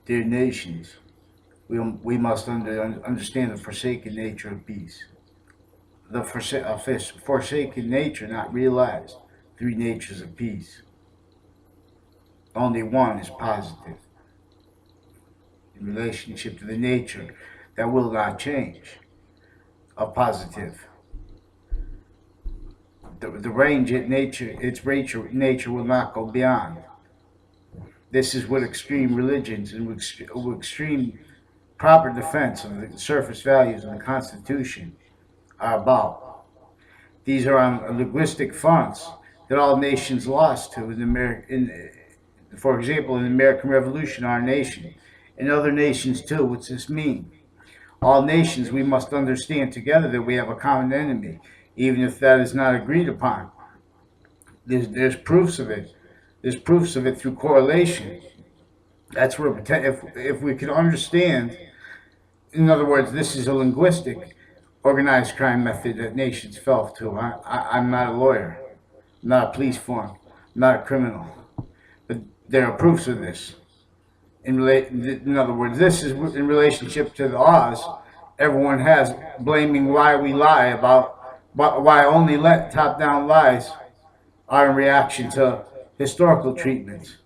Dear nations, we must understand the forsaken nature of peace. The forsaken nature not realized. Three natures of peace. Only one is positive in relationship to the nature that will not change. A positive. The range it nature its nature will not go beyond. This is what extreme religions and extreme proper defense of the surface values of the Constitution are about. These are on linguistic fronts that all nations lost to in for example, in the American Revolution, our nation, and other nations too. What's this mean? All nations, we must understand together that we have a common enemy, even if that is not agreed upon. There's proofs of it. There's proofs of it through correlation. That's where if we could understand, in other words, this is a linguistic organized crime method that nations fell to. I'm not a lawyer, I'm not a police form, I'm not a criminal, but there are proofs of this. In other words, this is in relationship to the laws everyone has, blaming why we lie about why only let top-down lies are in reaction to historical treatments.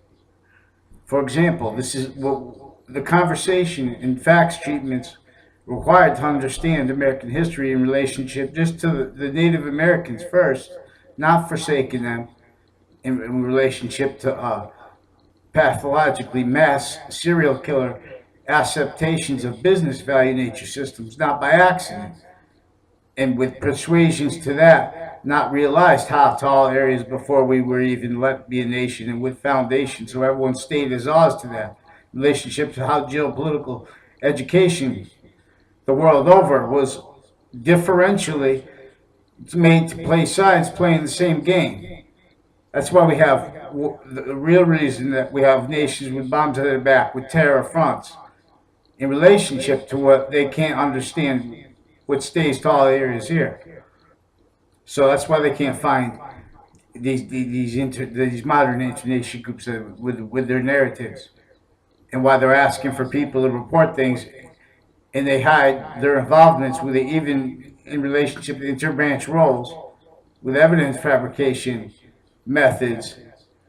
For example, this is what the conversation and facts treatments required to understand American history in relationship just to the Native Americans first, not forsaking them in relationship to pathologically mass serial killer acceptations of business value nature systems, not by accident, and with persuasions to that, not realized how tall areas before we were even let be a nation and with foundation. So everyone stayed as ours to that relationship to how geopolitical education the world over was differentially made to play sides playing the same game. That's why we have the real reason that we have nations with bombs at their back, with terror fronts, in relationship to what they can't understand what stays tall areas here. So that's why they can't find these modern nation groups with their narratives, and why they're asking for people to report things, and they hide their involvements with it, even in relationship to interbranch roles, with evidence fabrication methods,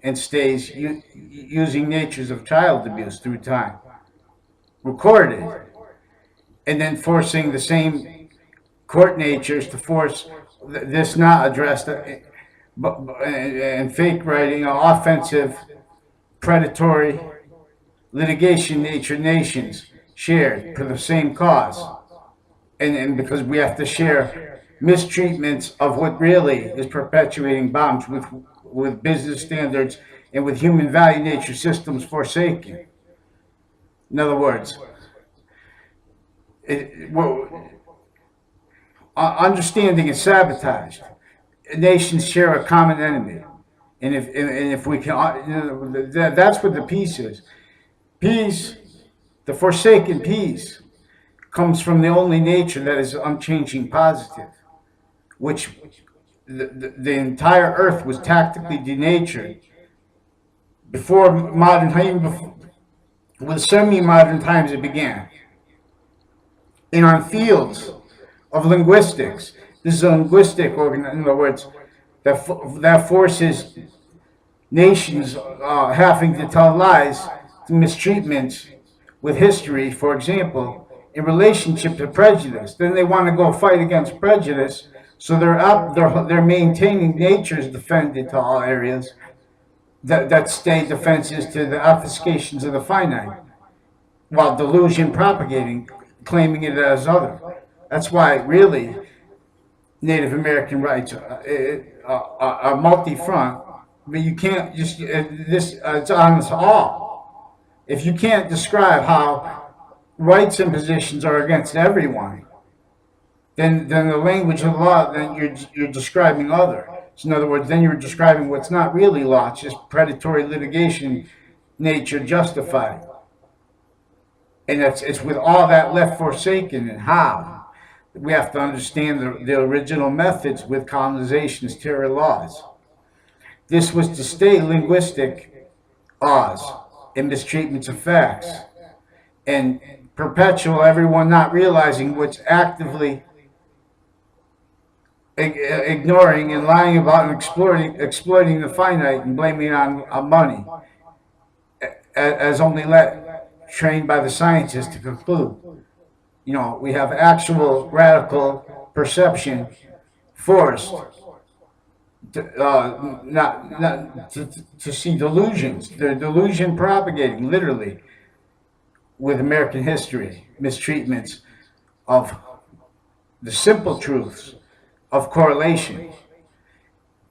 and stays using natures of child abuse through time, recorded, and then forcing the same court natures to force this not addressed, and fake writing, offensive, predatory, litigation nature nations shared for the same cause. And because we have to share mistreatments of what really is perpetuating bombs with business standards and with human value nature systems forsaken. In other words, understanding is sabotaged. Nations share a common enemy, and if we can, that's what the peace is. Peace, the forsaken peace, comes from the only nature that is unchanging positive, which the entire earth was tactically denatured before modern time, with semi-modern times it began. And on fields of linguistics, this is a linguistic organ, in other words, that forces nations having to tell lies, to mistreatments with history, for example, in relationship to prejudice. Then they want to go fight against prejudice, so they're maintaining nature's defended to all areas that stay defenses to the obfuscations of the finite, while delusion propagating, claiming it as other. That's why really Native American rights are multi-front, but you can't just it's on us all. If you can't describe how rights and positions are against everyone, then the language of the law, then you're describing other. So in other words, then you're describing what's not really law; it's just predatory litigation, nature justified, and it's with all that left forsaken. And how we have to understand the original methods with colonization's terror laws. This was to stay linguistic laws and mistreatments of facts. and perpetual everyone not realizing what's actively ignoring and lying about and exploiting the finite and blaming it on money, as only let trained by the scientists to conclude. We have actual radical perception forced to see delusions. They're delusion propagating, literally, with American history, mistreatments of the simple truths of correlation.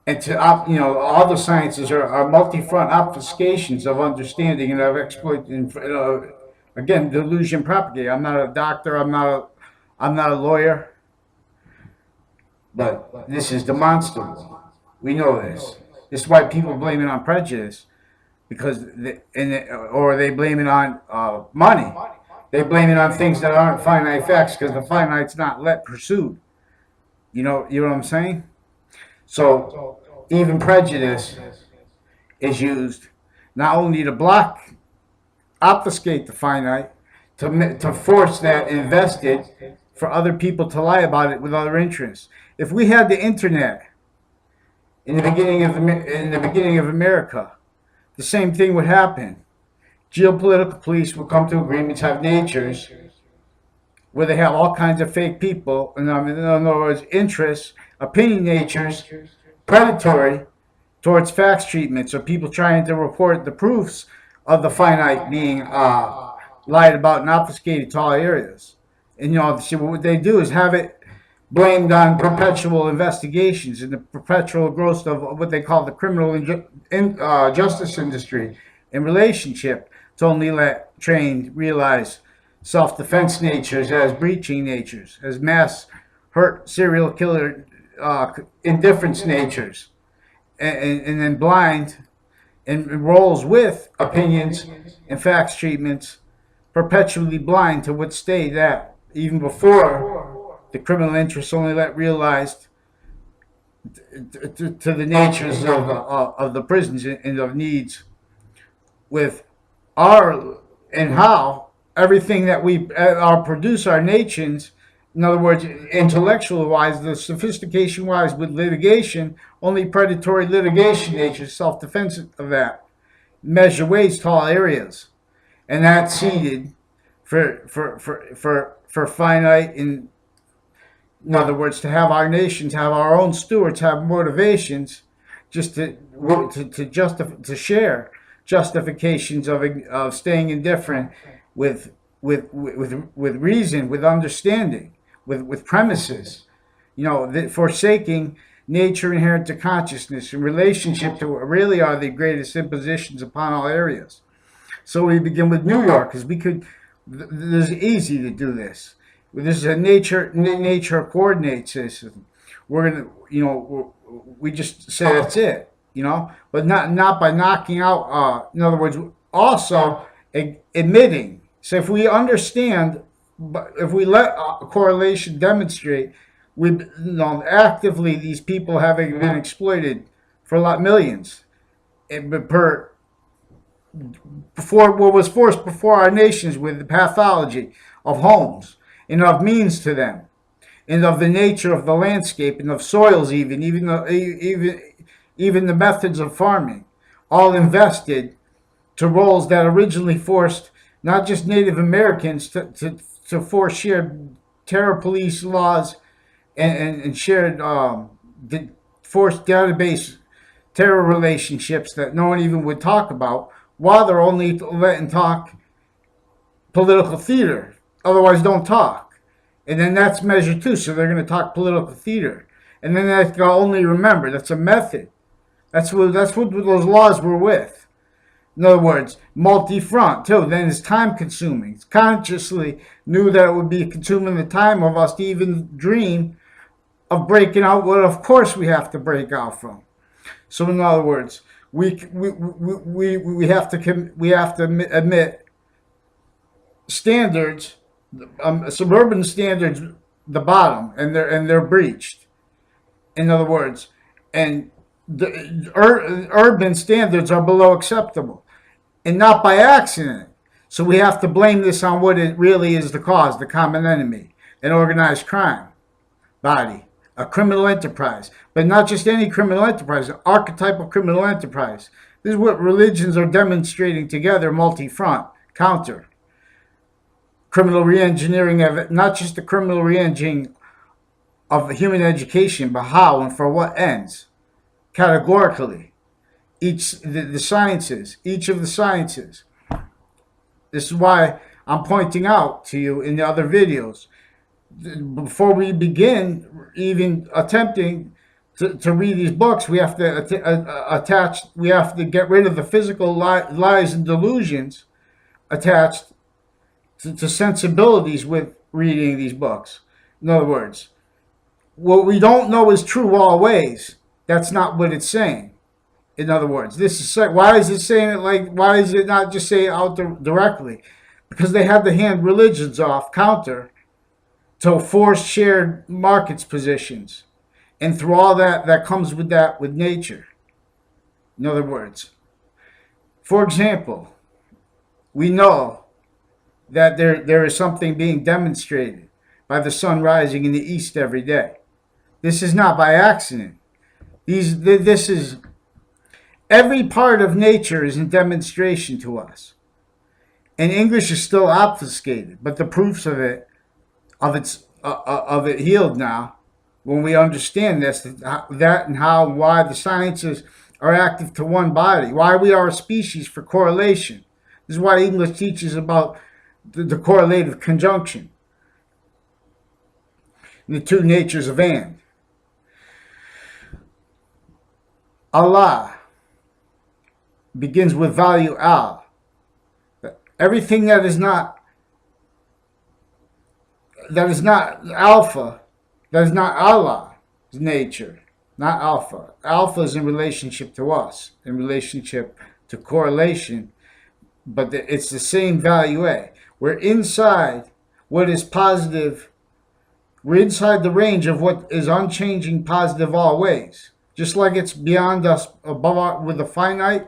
And all the sciences are multi-front obfuscations of understanding and of exploit. Again, delusion propagating. I'm not a doctor. I'm not a lawyer. But this is demonstrable. We know this. This is why people blame it on prejudice, because or they blame it on money. They blame it on things that aren't finite facts because the finite's not let pursued. You know what I'm saying? So even prejudice is used not only to obfuscate the finite, to force that invested for other people to lie about it with other interests. If we had the internet in the beginning of America, the same thing would happen. Geopolitical police would come to agreements, have natures where they have all kinds of fake people, in other words, interests, opinion natures, predatory towards facts treatments, or people trying to report the proofs of the finite being lied about and obfuscated to all areas. And see, what they do is have it blamed on perpetual investigations and the perpetual growth of what they call the criminal justice industry in relationship to only let trained realize self-defense natures as breaching natures, as mass hurt serial killer indifference natures, and then blind and rolls with opinions and facts treatments, perpetually blind to what state that even before the criminal interests only let realized to the natures of the prisons and of needs with our and how everything that we produce our nations. In other words, intellectual wise, the sophistication wise with litigation, only predatory litigation nature, self defense of that measure ways to all areas, and that's seeded for finite in other words, to have our nations, have our own stewards, have motivations, just to share justifications of staying indifferent with reason, with understanding, with premises, forsaking nature inherent to consciousness in relationship to what really are the greatest impositions upon all areas. So we begin with New York, because this is easy to do this. This is a nature coordinate system. We're gonna, we just say that's it, but not by knocking out. In other words, also admitting. So if we understand, but if we let correlation demonstrate, actively these people having been exploited for millions, per before what was forced before our nations with the pathology of homes and of means to them, and of the nature of the landscape and of soils, even the methods of farming, all invested to roles that originally forced not just Native Americans to force shared terror police laws and shared forced database terror relationships that no one even would talk about, while they're only letting talk political theater. Otherwise, don't talk. And then that's measure two. So they're going to talk political theater. And then they can only remember that's a method. That's what those laws were with. In other words, multi-front too. Then it's time consuming. It's consciously knew that it would be consuming the time of us to even dream of breaking out what of course we have to break out from. So in other words, we have to admit standards, suburban standards, the bottom, and they're breached. In other words, and the urban standards are below acceptable, and not by accident. So we have to blame this on what it really is the cause, the common enemy, an organized crime body, a criminal enterprise. But not just any criminal enterprise, an archetypal criminal enterprise. This is what religions are demonstrating together, multi-front, counter. Criminal re-engineering of not just the criminal re-engineering of human education, but how and for what ends, categorically. The sciences, each of the sciences. This is why I'm pointing out to you in the other videos, before we begin even attempting to read these books, we have to we have to get rid of the physical lies and delusions attached to sensibilities with reading these books. In other words, what we don't know is true always. That's not what it's saying. In other words, this is why is it saying it like? Why is it not just say it out directly? Because they have to hand religions off counter to force shared markets positions, and through all that comes with that with nature. In other words, for example, we know that there is something being demonstrated by the sun rising in the east every day. This is not by accident. This is every part of nature is in demonstration to us. And English is still obfuscated, but the proofs of it healed now, when we understand this, that and how, why the sciences are active to one body, why we are a species for correlation. This is why English teaches about the correlative conjunction, the two natures of and. Allah begins with value al. Everything that is not alpha, that is not Allah's nature, not alpha. Alpha is in relationship to us, in relationship to correlation, but it's the same value A. We're inside what is positive. We're inside the range of what is unchanging positive always. Just like it's beyond us, above with the finite,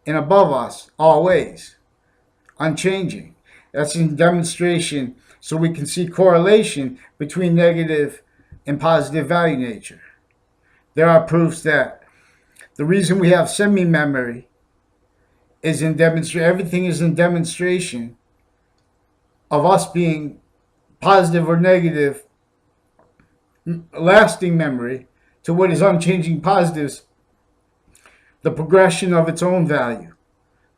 and above us always. Unchanging. That's in demonstration, so we can see correlation between negative and positive value nature. There are proofs that the reason we have semi-memory is in demonstration. Everything is in demonstration of us being positive or negative, lasting memory to what is unchanging positives, the progression of its own value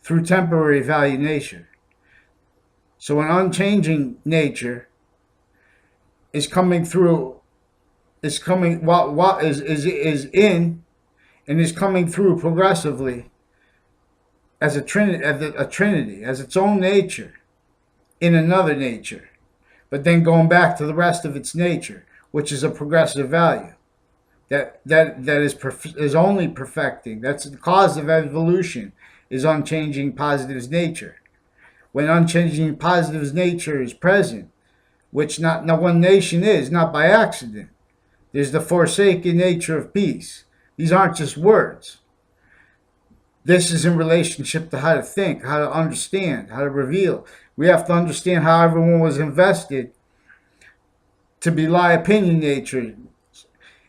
through temporary value nature. So an unchanging nature is coming through, is coming, what is in, and is coming through progressively as a trinity, as its own nature in another nature, but then going back to the rest of its nature, which is a progressive value that is only perfecting. That's the cause of evolution, is unchanging positive's nature. When unchanging positive's nature is present, which not one nation is, not by accident. There's the forsaken nature of peace. These aren't just words. This is in relationship to how to think, how to understand, how to reveal. We have to understand how everyone was invested to belie opinion nature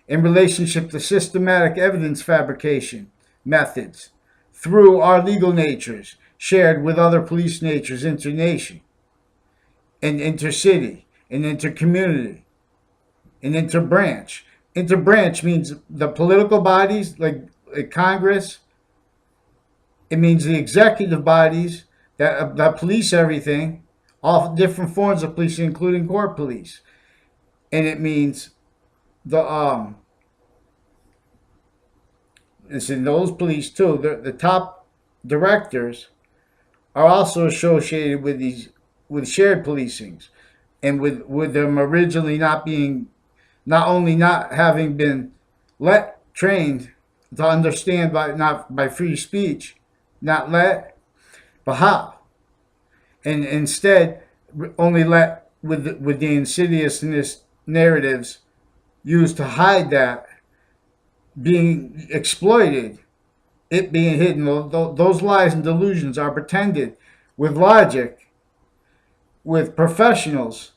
in relationship to systematic evidence fabrication methods through our legal natures shared with other police natures internation and intercity and intercommunity and interbranch. Interbranch means the political bodies like Congress. It means the executive bodies that police everything, all different forms of policing, including court police. And it means it's in those police too. The top directors are also associated with shared policings, and with them originally not only not having been trained to understand not by free speech, not let, but how, and instead only let with the insidiousness narratives used to hide that being exploited, it being hidden. Those lies and delusions are pretended with logic, with professionals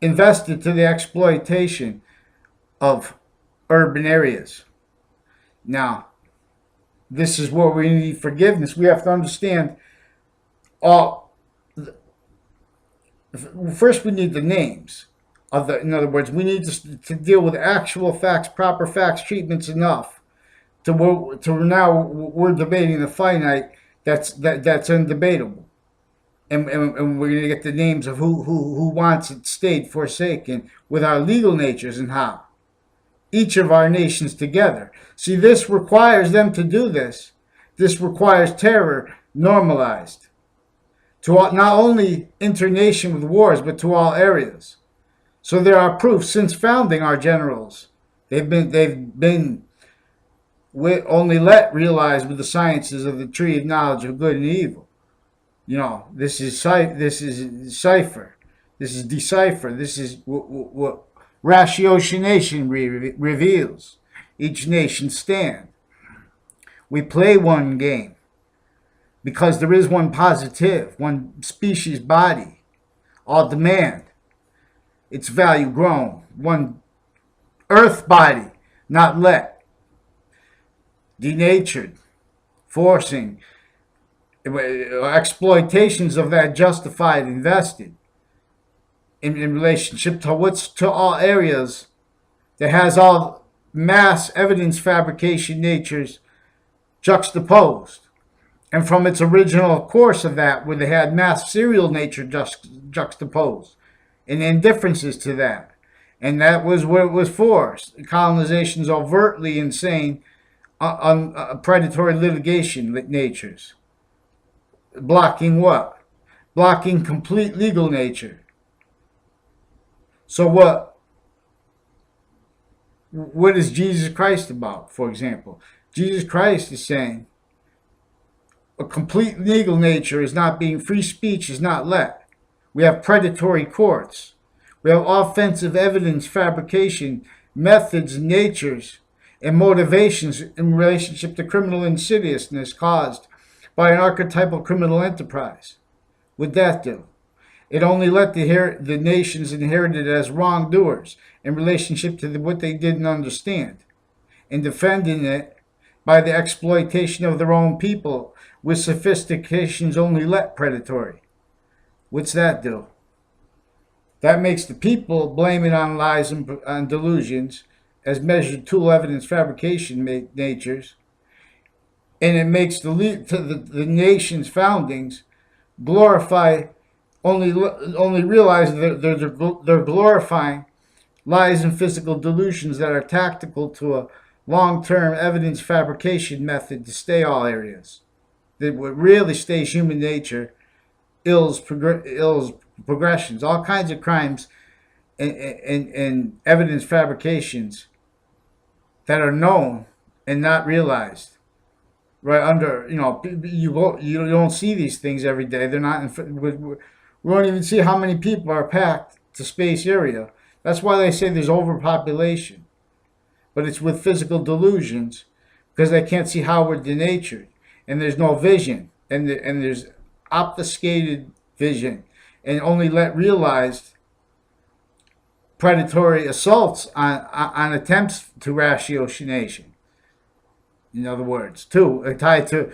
invested to the exploitation of urban areas. Now, this is where we need forgiveness. We have to understand all. First, we need the names of the. In other words, we need to deal with actual facts, proper facts, treatments enough to now we're debating the finite. That's undebatable, and we're going to get the names of who wants it stayed forsaken with our legal natures and how each of our nations together. See, this requires them to do this. This requires terror normalized to not only internation with wars, but to all areas. So there are proofs since founding our generals. They've been only let realized with the sciences of the tree of knowledge of good and evil. This is cipher. This is decipher. This is what ratiocination reveals. Each nation stand. We play one game because there is one positive, one species body, all demand, its value grown, one earth body, not let, denatured, forcing, exploitations of that justified, invested in relationship to all areas that has all mass evidence fabrication natures juxtaposed. And from its original course of that, where they had mass serial nature juxtaposed, and indifferences to that. And that was what it was for. Colonization's overtly insane, predatory litigation natures. Blocking what? Blocking complete legal nature. So what is Jesus Christ about, for example? Jesus Christ is saying a complete legal nature is not being, free speech is not let. We have predatory courts. We have offensive evidence fabrication methods, natures, and motivations in relationship to criminal insidiousness caused by an archetypal criminal enterprise. What'd that do? It only let the nations inherited as wrongdoers in relationship to what they didn't understand, and defending it by the exploitation of their own people with sophistications only let predatory. What's that do? That makes the people blame it on lies and delusions as measured tool evidence fabrication natures, and it makes the nation's foundings glorify only realize that they're glorifying lies and physical delusions that are tactical to a long-term evidence fabrication method to stay all areas. That what really stays human nature, ills progressions, all kinds of crimes and evidence fabrications that are known and not realized. Right under, you don't see these things every day. They're not. We don't even see how many people are packed to space area. That's why they say there's overpopulation. But it's with physical delusions because they can't see how we're denatured, and there's no vision, and there's obfuscated vision, and only let realized predatory assaults on attempts to ratiocination. In other words, tied to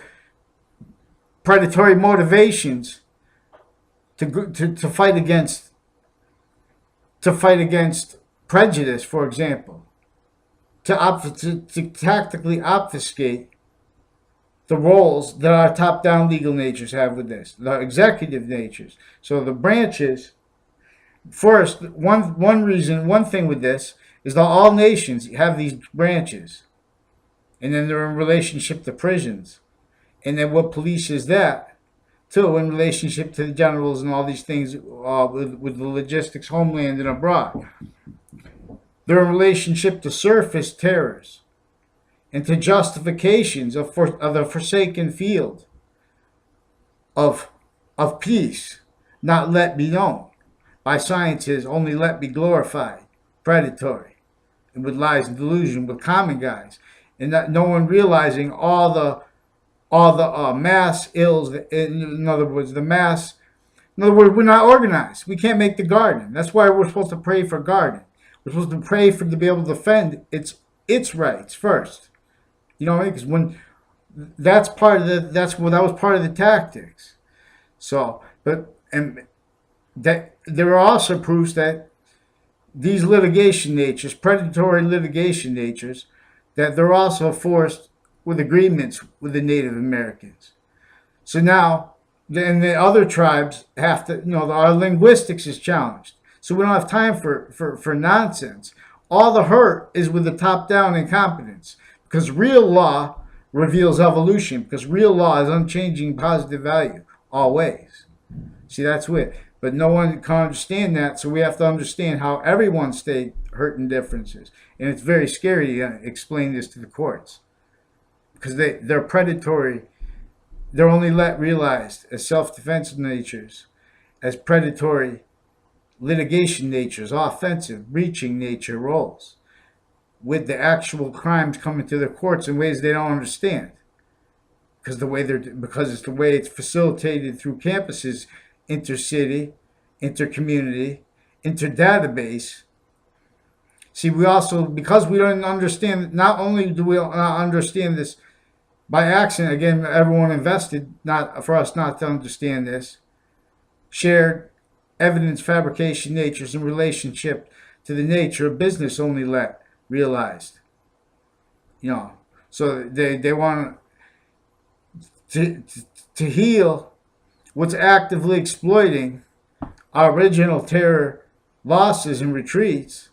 predatory motivations to fight against prejudice, for example, to tactically obfuscate the roles that our top-down legal natures have with this, the executive natures. So the branches. First, one thing with this is that all nations have these branches, and then they're in relationship to prisons, and then what polices that too in relationship to the generals and all these things with the logistics, homeland and abroad. They're in relationship to surface terrors and to justifications of the forsaken field of peace, not let be known. By sciences, only let be glorified, predatory, and with lies and delusion, with common guys, and not, no one realizing all the all the mass ills. In other words, in other words, we're not organized. We can't make the garden. That's why we're supposed to pray for garden. We're supposed to pray for to be able to defend its rights first. You know what I mean? Because when that's part of the that's what that was part of the tactics. So, but and that there are also proofs that these litigation natures, predatory litigation natures, that they're also forced with agreements with the Native Americans. So now, then the other tribes have to, our linguistics is challenged. So we don't have time for nonsense. All the hurt is with the top down incompetence because real law reveals evolution because real law is unchanging positive value always. See, that's it. But no one can understand that, so we have to understand how everyone stayed hurting differences. And it's very scary to explain this to the courts because they're predatory. They're only realized as self-defense natures, as predatory litigation natures, offensive, breaching nature roles, with the actual crimes coming to the courts in ways they don't understand. Because it's the way it's facilitated through campuses, intercity, intercommunity, interdatabase. See, we also because we don't understand. Not only do we not understand this by accident, again, everyone invested not for us not to understand this. Shared evidence fabrication natures in relationship to the nature of business only realized. So they want to heal what's actively exploiting our original terror losses and retreats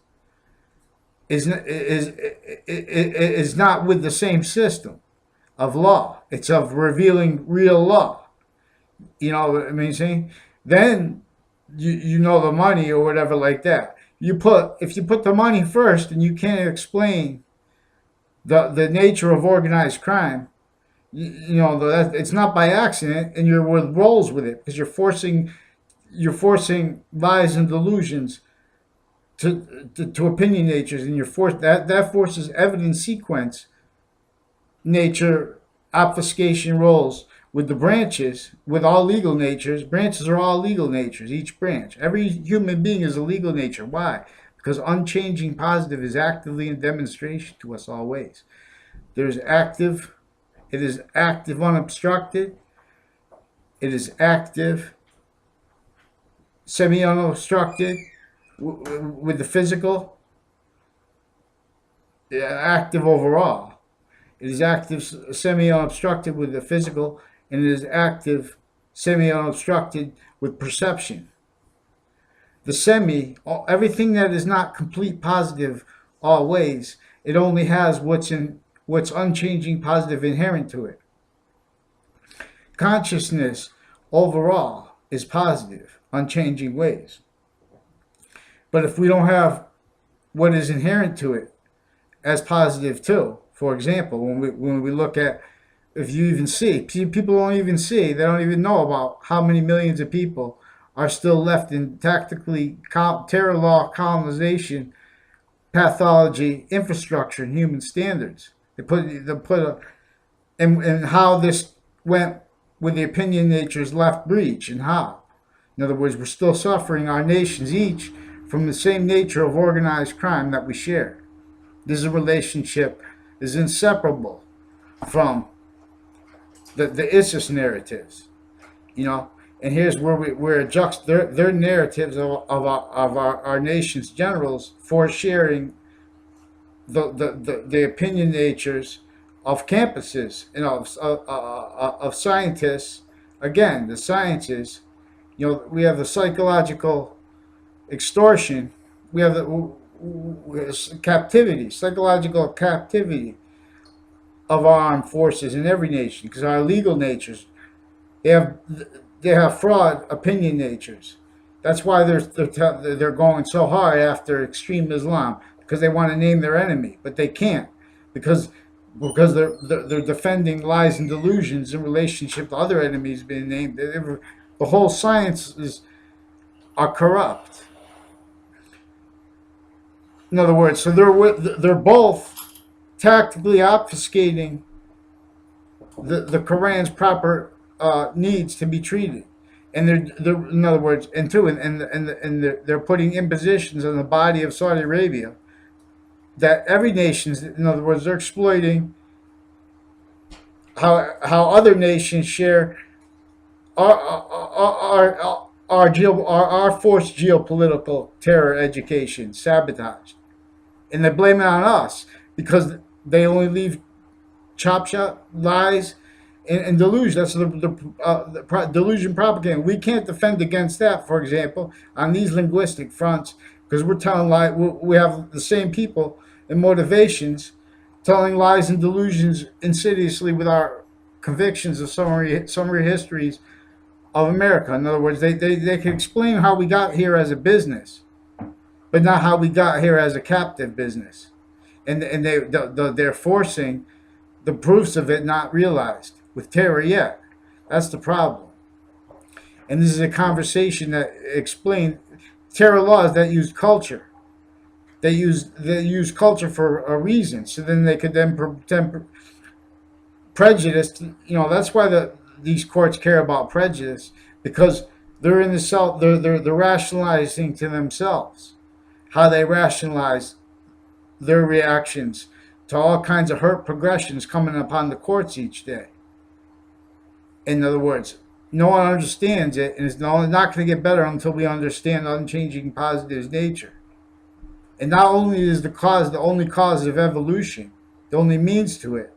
is not with the same system of law. It's of revealing real law. You know what I mean? See? Then you know the money or whatever like that. If you put the money first and you can't explain the nature of organized crime, it's not by accident, and you're with rolls with it because you're forcing lies and delusions to opinion natures, and that forces evidence sequence nature obfuscation roles with the branches, with all legal natures. Branches are all legal natures. Each branch, every human being is a legal nature. Why? Because unchanging positive is actively in demonstration to us always. There's active. It is active unobstructed. It is active semi-unobstructed with the physical. Active overall. It is active semi-unobstructed with the physical, and it is active semi-unobstructed with perception. Everything that is not complete positive always, it only has what's unchanging positive inherent to it. Consciousness overall is positive, unchanging ways. But if we don't have what is inherent to it as positive too, for example, when we look at, if you even see, people don't even see, they don't even know about how many millions of people are still left in tactically terror law colonization, pathology, infrastructure, and human standards. And how this went with the opinion nature's left breach and how. In other words, we're still suffering our nations each from the same nature of organized crime that we share. This is a relationship is inseparable from the ISIS narratives, And here's where we're their narratives of our nation's generals for sharing the opinion natures of campuses, of scientists. Again, the sciences, we have the psychological extortion, we have the captivity, psychological captivity of our armed forces in every nation, because our legal natures, they have fraud opinion natures. That's why they're going so hard after extreme Islam, because they want to name their enemy, but they can't because they're defending lies and delusions in relationship to other enemies being named. The whole sciences are corrupt. In other words, so they're both tactically obfuscating the Quran's proper needs to be treated. And they're in other words, and they're putting impositions on the body of Saudi Arabia that every nation's, in other words, they're exploiting how other nations share our forced geopolitical terror education sabotaged, and they blame it on us because they only leave chop shop lies and delusion. That's the delusion propaganda. We can't defend against that, for example, on these linguistic fronts because we're telling lies. We have the same people and motivations telling lies and delusions insidiously with our convictions of summary histories of America. In other words, they can explain how we got here as a business, but not how we got here as a captive business. And they're forcing the proofs of it not realized with terror yet. That's the problem. And this is a conversation that explained terror laws that use culture. They use culture for a reason, so then they could then prejudice. That's why these courts care about prejudice because they're in the self. They're rationalizing to themselves how they rationalize their reactions to all kinds of hurt progressions coming upon the courts each day. In other words, no one understands it, and it's not going to get better until we understand unchanging positive's nature. And not only is the only cause of evolution, the only means to it,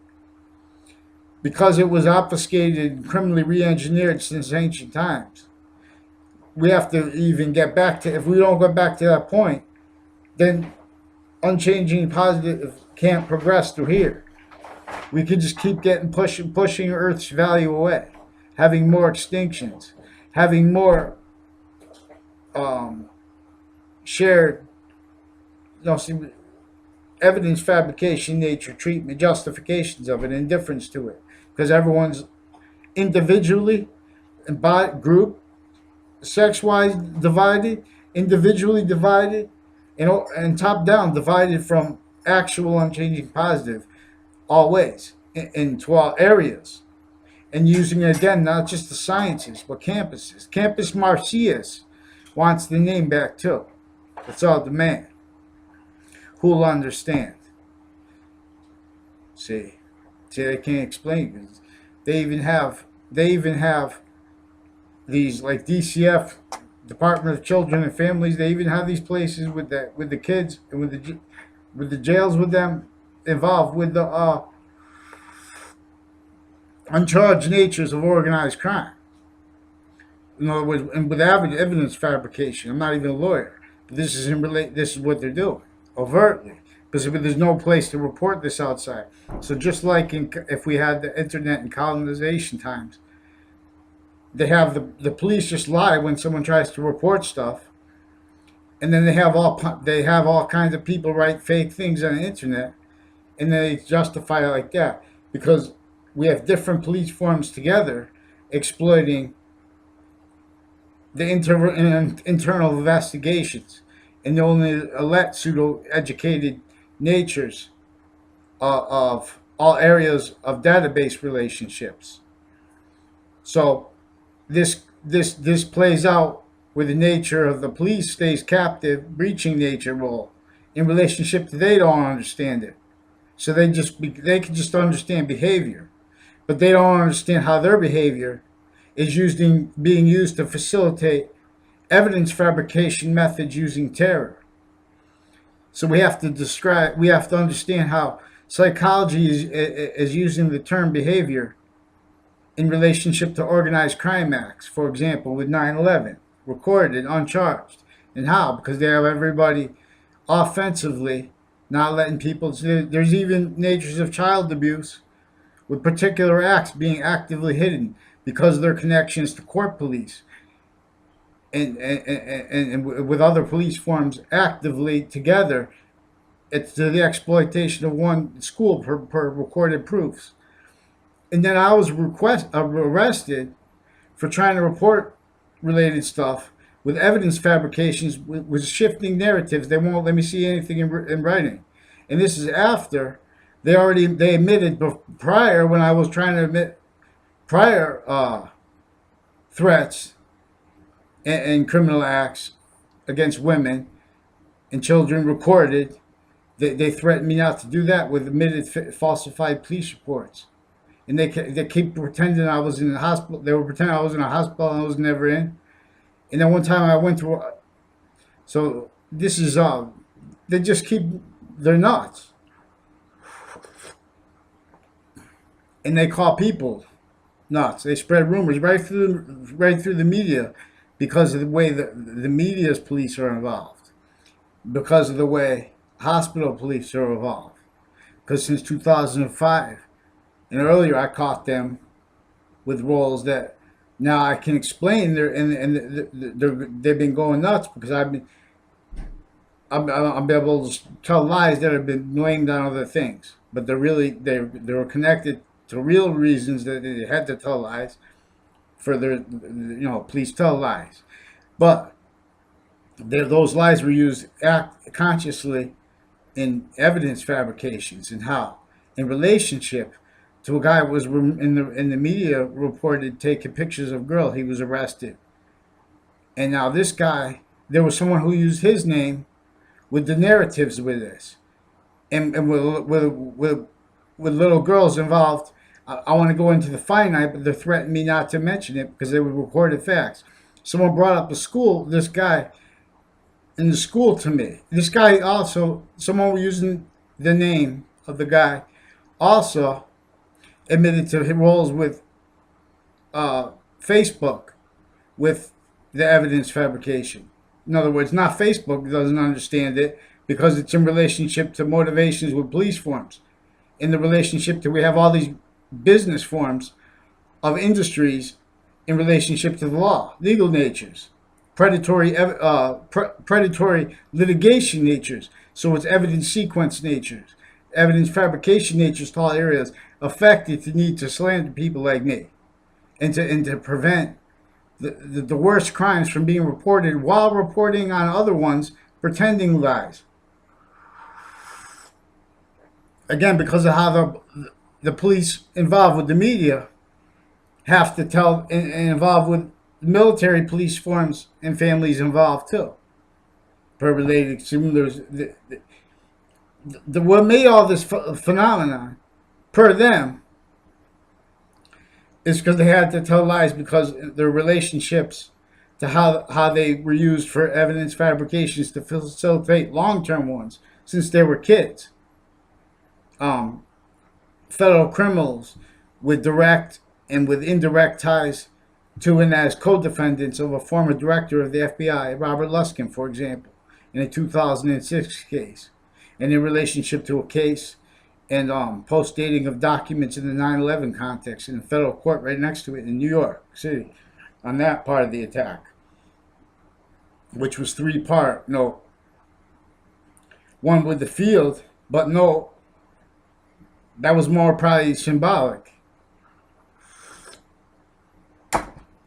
because it was obfuscated and criminally re-engineered since ancient times. We have to even get back to, if we don't get back to that point, then unchanging positive can't progress through here. We could just keep pushing Earth's value away, having more extinctions, having more shared, see, evidence fabrication, nature, treatment, justifications of it, indifference to it, because everyone's individually and by group, sex-wise divided, individually divided, and top-down divided from actual unchanging positive, always into all areas, and using it again not just the sciences but campuses. Campus Marcius wants the name back too. That's all demand. Who'll understand? See, they can't explain because they even have these like DCF, Department of Children and Families. They even have these places with the kids and with the jails with them involved with the uncharged natures of organized crime. In other words, and with evidence fabrication. I'm not even a lawyer, but this is what they're doing overtly because there's no place to report this outside. So just like if we had the internet in colonization times, they have the police just lie when someone tries to report stuff, and then they have all kinds of people write fake things on the internet, and then they justify it like that because we have different police forms together exploiting the internal investigations and only elect pseudo-educated natures of all areas of database relationships. So this plays out where the nature of the police stays captive, breaching nature role in relationship to they don't understand it. So they can just understand behavior, but they don't understand how their behavior is being used to facilitate evidence fabrication methods using terror. So we have to understand how psychology is using the term behavior in relationship to organized crime acts, for example, with 9/11, recorded, uncharged. And how? Because they have everybody offensively not letting people. There's even natures of child abuse with particular acts being actively hidden because of their connections to court police and with other police forms actively together. It's to the exploitation of one school per recorded proofs. And then I was arrested for trying to report related stuff with evidence fabrications with shifting narratives. They won't let me see anything in writing. And this is after they admitted prior, when I was trying to admit prior threats and criminal acts against women and children recorded. They threatened me not to do that with admitted falsified police reports. And they keep pretending I was in the hospital. They were pretending I was in a hospital and I was never in. And then one time I went to, so this is they just keep, they're nuts, and they call people nuts. They spread rumors right through the media, because of the way the media's police are involved, because of the way hospital police are involved. Because since 2005 and earlier, I caught them with roles that now I can explain. They've been going nuts because I'm able to tell lies that have been blamed on other things, but they were connected to real reasons that they had to tell lies for their, please tell lies, but those lies were used consciously in evidence fabrications, and how in relationship to a guy who was in the media reported taking pictures of a girl. He was arrested, and now this guy, there was someone who used his name with the narratives with this, and with little girls involved. I want to go into the finite, but they're threatening me not to mention it because they were recorded facts. Someone brought up the school, this guy in the school to me. This guy also, someone using the name of the guy, also admitted to roles with Facebook with the evidence fabrication. In other words, not Facebook doesn't understand it because it's in relationship to motivations with police forms. In the relationship to, we have all these business forms of industries in relationship to the law, legal natures, predatory litigation natures. So it's evidence sequence natures, evidence fabrication natures to all areas affected the need to slander people like me, and to prevent the worst crimes from being reported while reporting on other ones, pretending lies. Again, because of how the police involved with the media have to tell, and involved with military police forms and families involved too. Per related similars, what made all this phenomenon, per them, is because they had to tell lies because their relationships to how they were used for evidence fabrications to facilitate long-term ones since they were kids. Federal criminals with direct and with indirect ties to and as co-defendants of a former director of the FBI, Robert Luskin, for example, in a 2006 case, and in relationship to a case and post-dating of documents in the 9/11 context in a federal court right next to it in New York City on that part of the attack, which was three-part. No, one with the field, but no, that was more probably symbolic.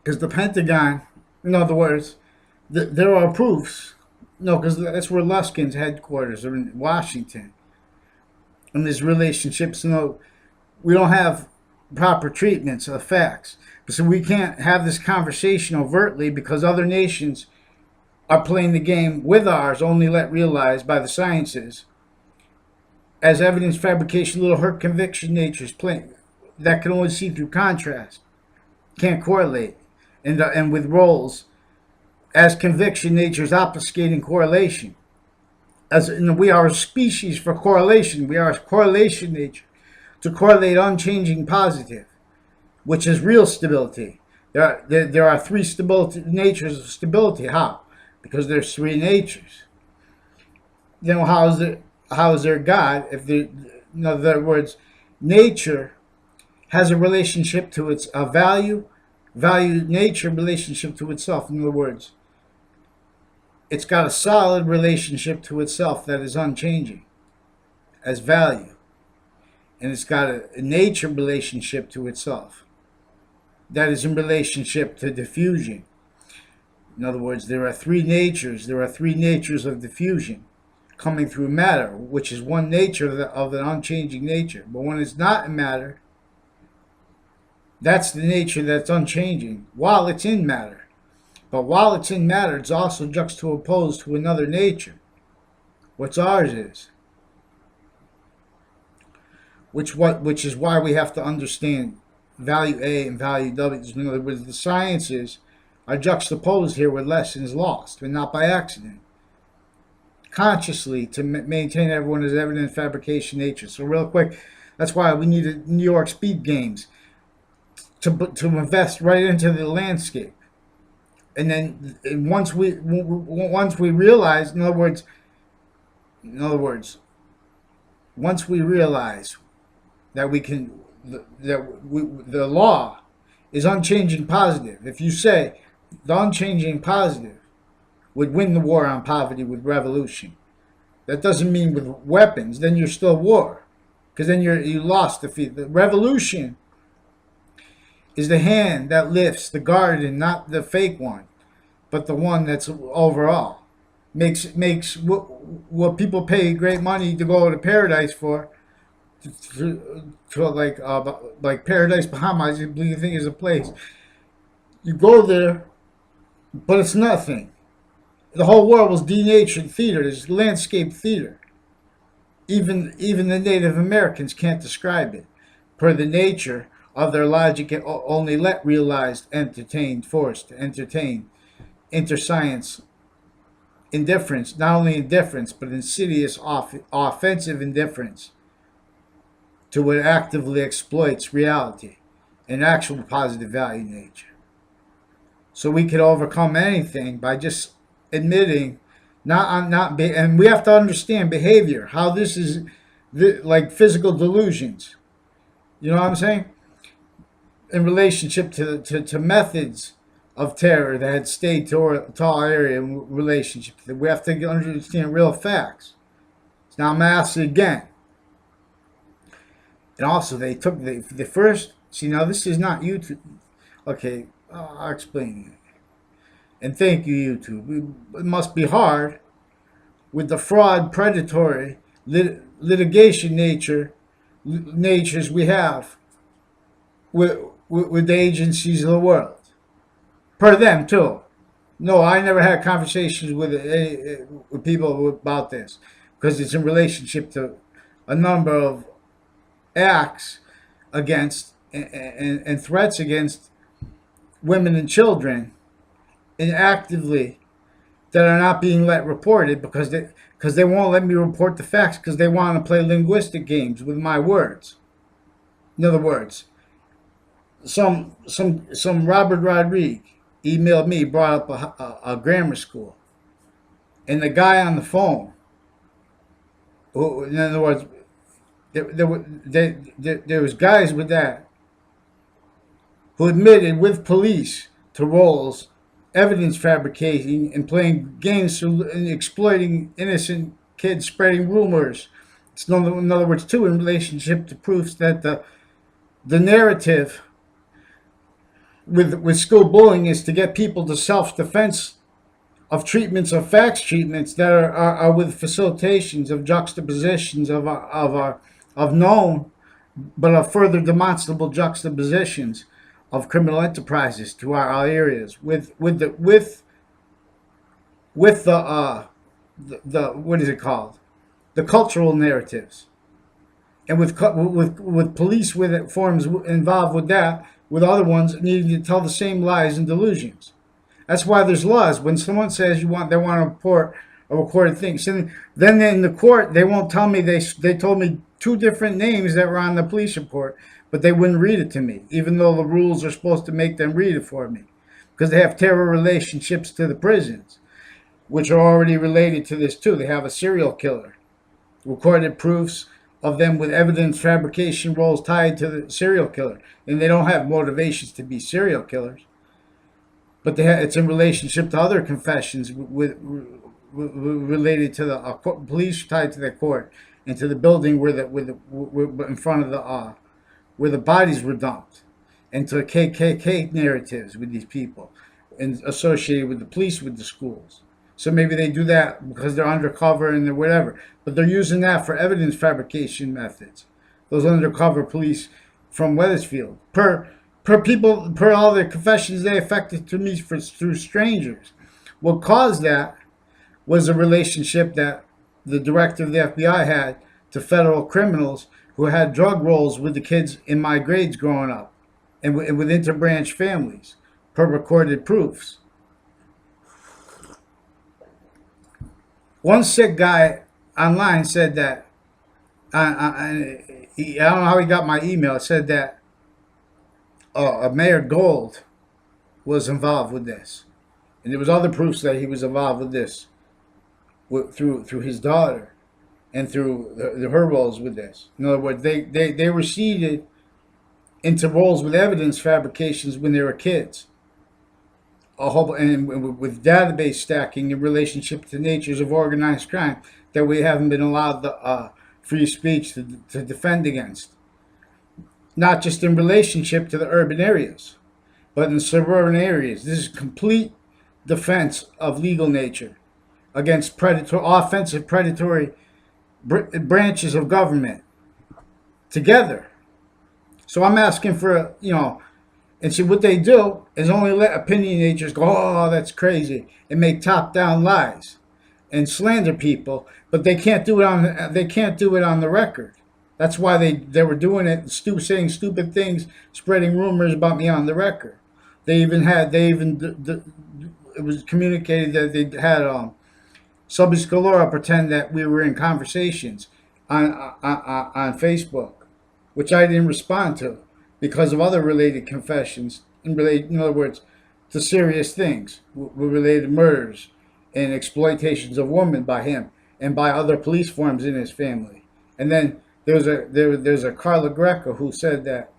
Because the Pentagon, in other words, there are proofs. No, because that's where Luskin's headquarters are, in Washington. And there's relationships. We don't have proper treatments of facts. So we can't have this conversation overtly because other nations are playing the game with ours, only let realized by the sciences, as evidence fabrication, little hurt conviction natures playing that can only see through contrast, can't correlate, and with roles as conviction natures obfuscating correlation. We are a species for correlation. We are a correlation nature to correlate unchanging positive, which is real stability. There are three natures of stability. How? Because there's three natures. How is there God? In other words, nature has a relationship to its value nature relationship to itself. In other words, it's got a solid relationship to itself that is unchanging as value, and it's got a nature relationship to itself that is in relationship to diffusion. In other words, there are three natures. There are three natures of diffusion, coming through matter, which is one nature of the unchanging nature. But when it's not in matter, that's the nature that's unchanging while it's in matter. But while it's in matter, it's also juxtaposed to another nature. What's ours is. Which is why we have to understand value A and value W. In other words, the sciences are juxtaposed here with lessons lost, but not by accident. Consciously to maintain everyone as evident fabrication nature. So real quick, that's why we need New York speed games to invest right into the landscape. And then once we realize, in other words, once we realize that the law is unchanging positive. If you say the unchanging positive would win the war on poverty with revolution, that doesn't mean with weapons. Then you're still war, because then you lost the fight. The revolution is the hand that lifts the garden, not the fake one, but the one that's overall makes what people pay great money to go to paradise for. To like Paradise, Bahamas, you think is a place. You go there, but it's nothing. The whole world was denatured theater. It's landscape theater. Even the Native Americans can't describe it, per the nature of their logic. It only let realized, entertained, forced to entertain, interscience, indifference. Not only indifference, but insidious, offensive indifference to what actively exploits reality and actual positive value nature. So we could overcome anything by just admitting, and we have to understand behavior, how this is like physical delusions. You know what I'm saying? In relationship to methods of terror that had stayed to our area in relationship to that. We have to understand real facts. So now I'm going to ask it again. And also, they took the first. See, now this is not YouTube. Okay, I'll explain it. And thank you, YouTube. It must be hard with the fraud, predatory, litigation natures we have with the agencies of the world. Per them, too. No, I never had conversations with people about this because it's in relationship to a number of acts against and threats against women and children, and actively that are not being reported because they won't let me report the facts because they want to play linguistic games with my words. In other words, some Robert Rodriguez emailed me, brought up a grammar school, and the guy on the phone, who, in other words, there was guys with that who admitted with police to roles, evidence fabricating, and playing games and exploiting innocent kids, spreading rumors. It's in other words, too, in relationship to proofs that the narrative with school bullying is to get people to self-defense of treatments of facts treatments that are with facilitations of juxtapositions of known but of further demonstrable juxtapositions of criminal enterprises to our areas with the what is it called, the cultural narratives, and with police with it, forms involved with that, with other ones needing to tell the same lies and delusions. That's why there's laws. When someone says they want to report a recorded thing, so then in the court they won't tell me they told me two different names that were on the police report, but they wouldn't read it to me, even though the rules are supposed to make them read it for me, because they have terror relationships to the prisons, which are already related to this too. They have a serial killer, recorded proofs of them with evidence fabrication roles tied to the serial killer, and they don't have motivations to be serial killers. But it's in relationship to other confessions related to the police tied to the court and to the building where in front of the where the bodies were dumped, and to KKK narratives with these people, and associated with the police with the schools. So maybe they do that because they're undercover and they're whatever. But they're using that for evidence fabrication methods. Those undercover police from Weathersfield. Per all the confessions they affected to me through strangers. What caused that was a relationship that the director of the FBI had to federal criminals who had drug rolls with the kids in my grades growing up and with interbranch families, per recorded proofs. One sick guy online said that, I don't know how he got my email, it said that Mayor Gold was involved with this. And there was other proofs that he was involved with this through his daughter and through her roles with this. In other words, they were seeded into roles with evidence fabrications when they were kids. A whole and with database stacking in relationship to natures of organized crime that we haven't been allowed the free speech to defend against. Not just in relationship to the urban areas, but in suburban areas. This is complete defense of legal nature against offensive predatory branches of government together. So I'm asking for, and see what they do is only let opinionators go, oh, that's crazy, and make top-down lies and slander people, but they can't do it on the record. That's why they were doing it, saying stupid things, spreading rumors about me on the record. It was communicated that they had Subby Scalora pretend that we were in conversations on Facebook, which I didn't respond to because of other related confessions, in other words, to serious things, related murders and exploitations of women by him and by other police forms in his family. And then there's a Carla Greco who said that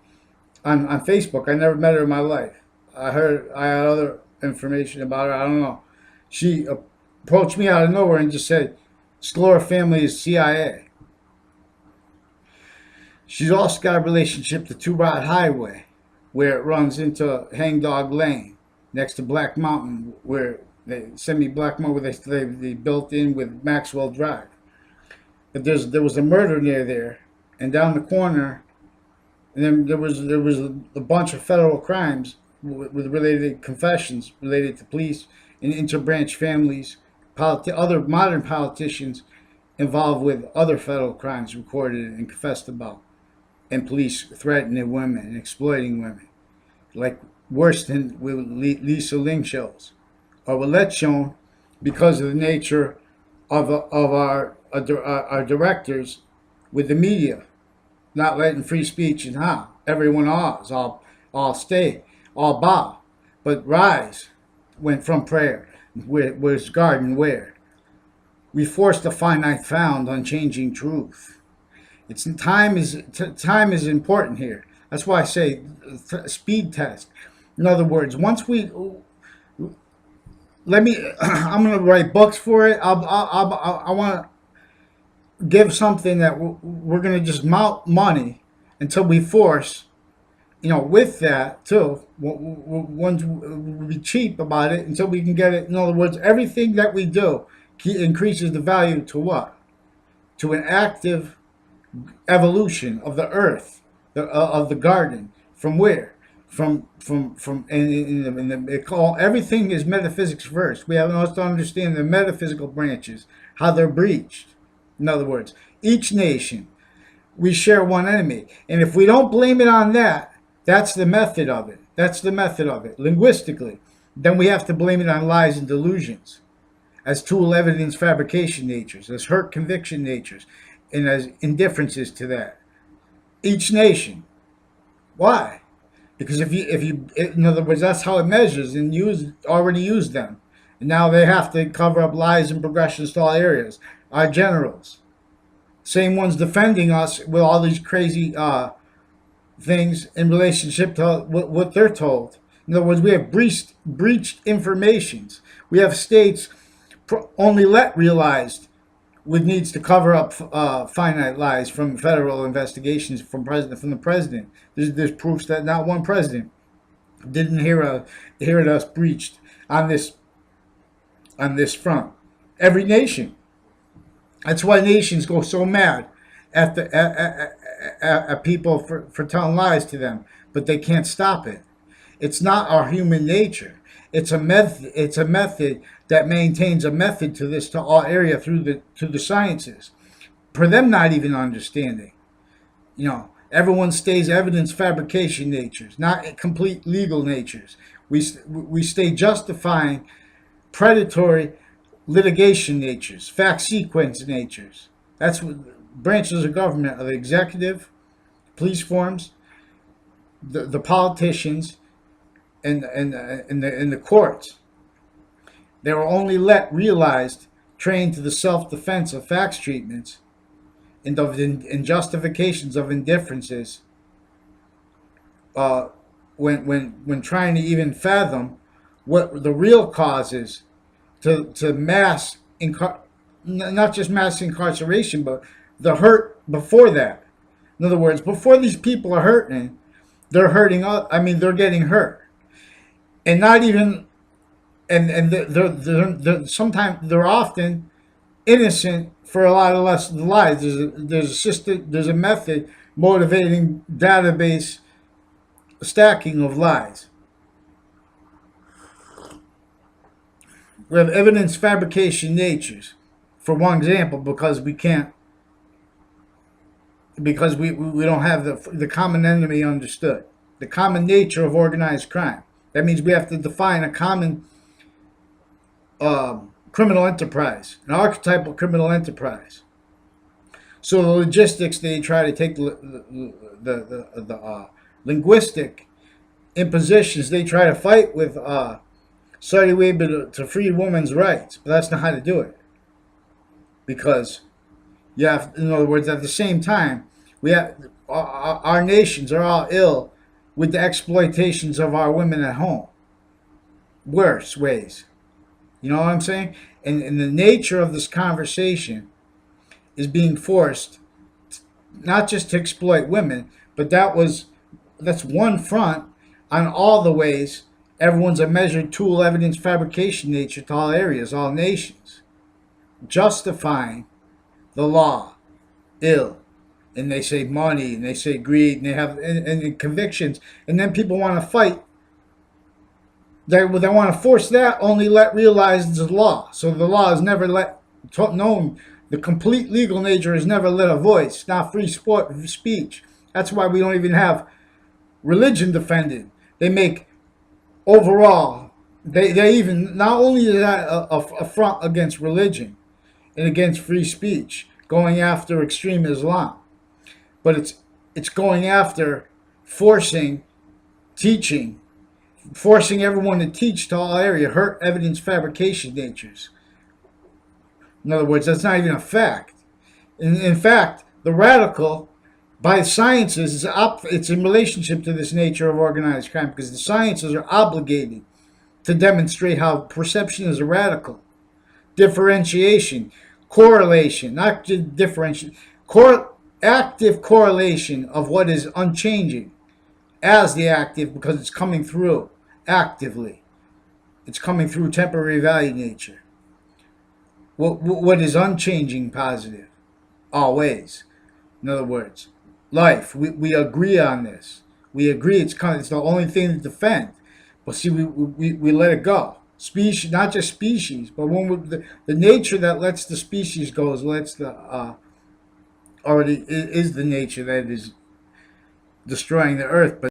on Facebook. I never met her in my life. I had other information about her. I don't know. She approached me out of nowhere and just said, Scalora family is CIA. She's also got a relationship to Two Rod Highway, where it runs into Hangdog Lane, next to Black Mountain, where Black Mountain, where they built in with Maxwell Drive. But there was a murder near there, and down the corner, and then there was a bunch of federal crimes with related confessions related to police and interbranch families, other modern politicians involved with other federal crimes recorded and confessed about, and police threatening women and exploiting women, like worse than with Lisa Ling shows, or with Let Shown, because of the nature of our directors with the media, not letting free speech and how everyone all stay, all bow, but rise went from prayer, where's garden where. We forced the finite found unchanging truth. Time is important here. That's why I say speed test. In other words, once I'm gonna write books for it. I want to give something that we're gonna just mount money until we force. With that too, we'll be cheap about it until we can get it. In other words, everything that we do increases the value to what? To an active evolution of the earth, of the garden. From where? Everything is metaphysics first. We have to understand the metaphysical branches, how they're breached. In other words, each nation, we share one enemy, and if we don't blame it on that, that's the method of it. Linguistically. Then we have to blame it on lies and delusions, as tool evidence fabrication natures, as hurt conviction natures, and as indifferences to that. Each nation. Why? Because if you, in other words, that's how it measures and already used them. And now they have to cover up lies and progressions to all areas. Our generals, same ones defending us with all these crazy things in relationship to what they're told. In other words, we have breached informations. We have states only realized with needs to cover up finite lies from federal investigations from the president. There's proofs that not one president didn't hear us breached on this on this front. Every nation. That's why nations go so mad at at people for telling lies to them, but they can't stop it. It's not our human nature. It's a method. It's a method that maintains a method to this to all area through the sciences. For them, not even understanding. Everyone stays evidence fabrication natures, not complete legal natures. We stay justifying predatory litigation natures, fact sequence natures. That's what branches of government are: the executive, police forms, the politicians, and the courts. They were only realized, trained to the self-defense of facts treatments and justifications of indifferences when trying to even fathom what the real cause is to not just mass incarceration, but the hurt before that. In other words, before these people are hurting, they're hurting. They're getting hurt, and not even, and they're sometimes they're often innocent for a lot of less lies. There's a system, there's a method motivating database stacking of lies. We have evidence fabrication natures, for one example, because we can't, because we don't have the common enemy understood, the common nature of organized crime. That means we have to define a common criminal enterprise, an archetypal criminal enterprise. So the logistics, they try to take the linguistic impositions. They try to fight with Saudi Arabia to free women's rights, but that's not how to do it. Because you have, in other words, at the same time, we have our nations are all ill with the exploitations of our women at home. Worse ways. You know what I'm saying? And the nature of this conversation is being forced not just to exploit women, but that's one front on all the ways everyone's a measured tool, evidence fabrication nature to all areas, all nations, justifying the law, ill, and they say money, and they say greed, and they have and convictions, and then people want to fight. They want to force that, only realize the law. So the law is never known. The complete legal nature is never let a voice, not free speech. That's why we don't even have religion defended. They make overall, they even, not only is that a front against religion and against free speech, going after extreme Islam, but it's going after teaching, forcing everyone to teach to all area, hurt evidence fabrication natures. In other words, that's not even a fact. In fact, the radical, by sciences, it's in relationship to this nature of organized crime, because the sciences are obligated to demonstrate how perception is a radical. Differentiation, correlation, not just differentiation, active correlation of what is unchanging as the active, because it's coming through actively. It's coming through temporary value nature. What is unchanging positive? Always. In other words, life. We agree on this. We agree it's the only thing to defend. But see, we let it go. Species, not just species, but when the nature that lets the species go is already is the nature that is destroying the earth. But